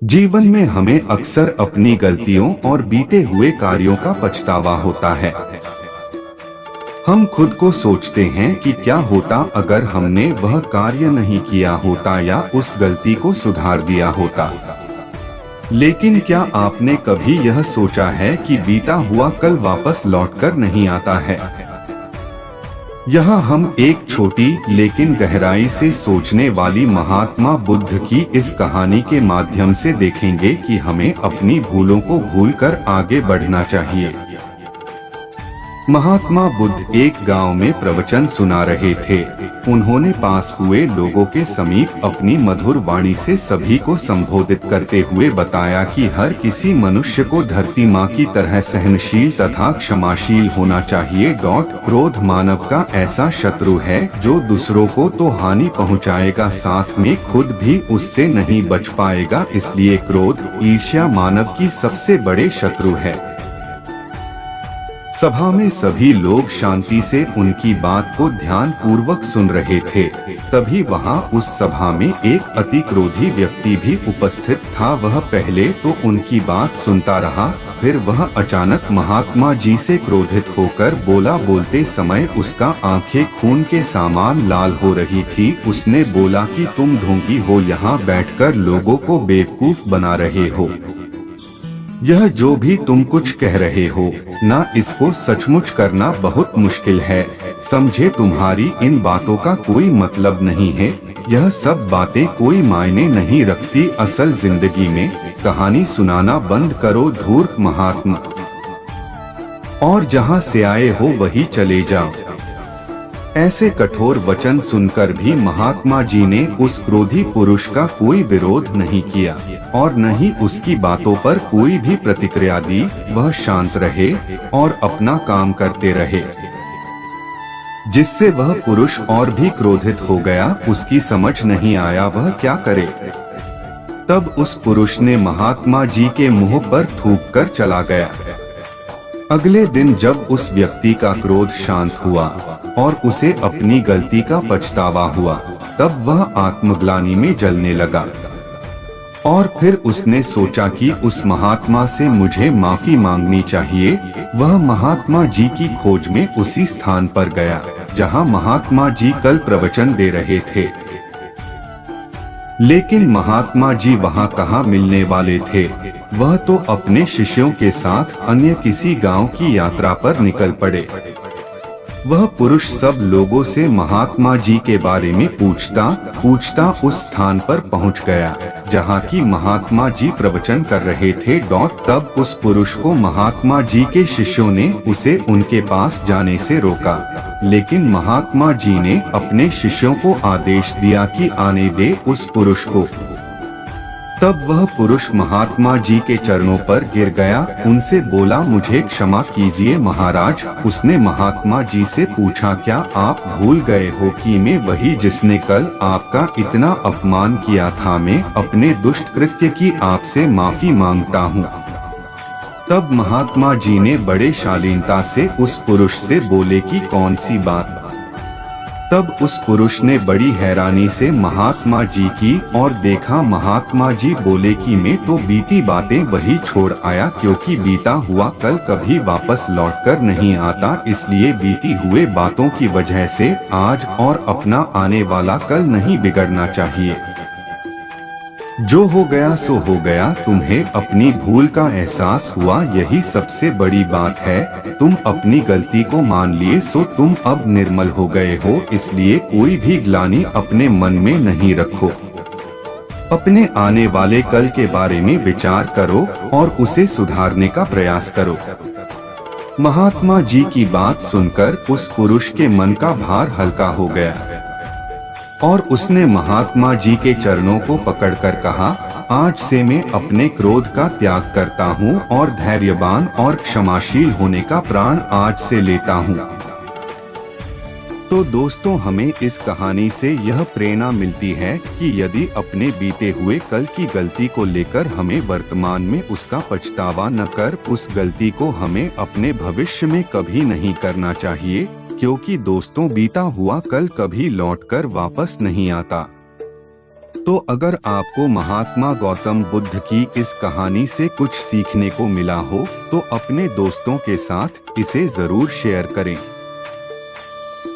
जीवन में हमें अक्सर अपनी गलतियों और बीते हुए कार्यों का पछतावा होता है। हम खुद को सोचते हैं कि क्या होता अगर हमने वह कार्य नहीं किया होता या उस गलती को सुधार दिया होता। लेकिन क्या आपने कभी यह सोचा है कि बीता हुआ कल वापस लौटकर नहीं आता है? यहाँ हम एक छोटी लेकिन गहराई से सोचने वाली महात्मा बुद्ध की इस कहानी के माध्यम से देखेंगे कि हमें अपनी भूलों को भूलकर आगे बढ़ना चाहिए। महात्मा बुद्ध एक गांव में प्रवचन सुना रहे थे। उन्होंने पास हुए लोगों के समीप अपनी मधुर वाणी से सभी को संबोधित करते हुए बताया कि हर किसी मनुष्य को धरती माँ की तरह सहनशील तथा क्षमाशील होना चाहिए। क्रोध मानव का ऐसा शत्रु है जो दूसरों को तो हानि पहुँचाएगा, साथ में खुद भी उससे नहीं बच पाएगा। इसलिए क्रोध, ईर्ष्या मानव की सबसे बड़े शत्रु है। सभा में सभी लोग शांति से उनकी बात को ध्यान पूर्वक सुन रहे थे। तभी वहां उस सभा में एक अति क्रोधी व्यक्ति भी उपस्थित था। वह पहले तो उनकी बात सुनता रहा, फिर वह अचानक महात्मा जी से क्रोधित होकर बोला। बोलते समय उसका आंखें खून के समान लाल हो रही थी। उसने बोला कि तुम ढोंगी हो, यहाँ बैठकर लोगों को बेवकूफ बना रहे हो। यह जो भी तुम कुछ कह रहे हो ना, इसको सचमुच करना बहुत मुश्किल है। समझे, तुम्हारी इन बातों का कोई मतलब नहीं है। यह सब बातें कोई मायने नहीं रखती असल जिंदगी में। कहानी सुनाना बंद करो धूर्त महात्मा, और जहाँ से आए हो वही चले जाओ। ऐसे कठोर वचन सुनकर भी महात्मा जी ने उस क्रोधी पुरुष का कोई विरोध नहीं किया और न ही उसकी बातों पर कोई भी प्रतिक्रिया दी। वह शांत रहे और अपना काम करते रहे, जिससे वह पुरुष और भी क्रोधित हो गया। उसकी समझ नहीं आया वह क्या करे। तब उस पुरुष ने महात्मा जी के मुंह पर थूककर चला गया। अगले दिन जब उस व्यक्ति का क्रोध शांत हुआ और उसे अपनी गलती का पछतावा हुआ, तब वह आत्मग्लानि में जलने लगा और फिर उसने सोचा कि उस महात्मा से मुझे माफी मांगनी चाहिए। वह महात्मा जी की खोज में उसी स्थान पर गया जहां महात्मा जी कल प्रवचन दे रहे थे। लेकिन महात्मा जी वहां कहाँ मिलने वाले थे। वह तो अपने शिष्यों के साथ अन्य किसी गांव की यात्रा पर निकल पड़े। वह पुरुष सब लोगों से महात्मा जी के बारे में पूछता उस स्थान पर पहुंच गया जहां की महात्मा जी प्रवचन कर रहे थे। तब उस पुरुष को महात्मा जी के शिष्यों ने उसे उनके पास जाने से रोका, लेकिन महात्मा जी ने अपने शिष्यों को आदेश दिया कि आने दे उस पुरुष को। तब वह पुरुष महात्मा जी के चरणों पर गिर गया, उनसे बोला, मुझे क्षमा कीजिए महाराज। उसने महात्मा जी से पूछा, क्या आप भूल गए हो कि मैं वही जिसने कल आपका इतना अपमान किया था? मैं अपने दुष्ट कृत्य की आपसे माफी मांगता हूँ। तब महात्मा जी ने बड़े शालीनता से उस पुरुष से बोले कि कौन सी बात? तब उस पुरुष ने बड़ी हैरानी से महात्मा जी की और देखा। महात्मा जी बोले कि मैं तो बीती बातें वही छोड़ आया, क्योंकि बीता हुआ कल कभी वापस लौटकर नहीं आता। इसलिए बीती हुए बातों की वजह से आज और अपना आने वाला कल नहीं बिगड़ना चाहिए। जो हो गया सो हो गया। तुम्हें अपनी भूल का एहसास हुआ, यही सबसे बड़ी बात है। तुम अपनी गलती को मान लिए, सो तुम अब निर्मल हो गए हो। इसलिए कोई भी ग्लानि अपने मन में नहीं रखो। अपने आने वाले कल के बारे में विचार करो और उसे सुधारने का प्रयास करो। महात्मा जी की बात सुनकर उस पुरुष के मन का भार हल्का हो गया और उसने महात्मा जी के चरणों को पकड़कर कहा, आज से मैं अपने क्रोध का त्याग करता हूँ और धैर्यवान और क्षमाशील होने का प्रण आज से लेता हूँ। तो दोस्तों, हमें इस कहानी से यह प्रेरणा मिलती है कि यदि अपने बीते हुए कल की गलती को लेकर हमें वर्तमान में उसका पछतावा न कर, उस गलती को हमें अपने भविष्य में कभी नहीं करना चाहिए, क्योंकि दोस्तों बीता हुआ कल कभी लौटकर वापस नहीं आता। तो अगर आपको महात्मा गौतम बुद्ध की इस कहानी से कुछ सीखने को मिला हो तो अपने दोस्तों के साथ इसे जरूर शेयर करें।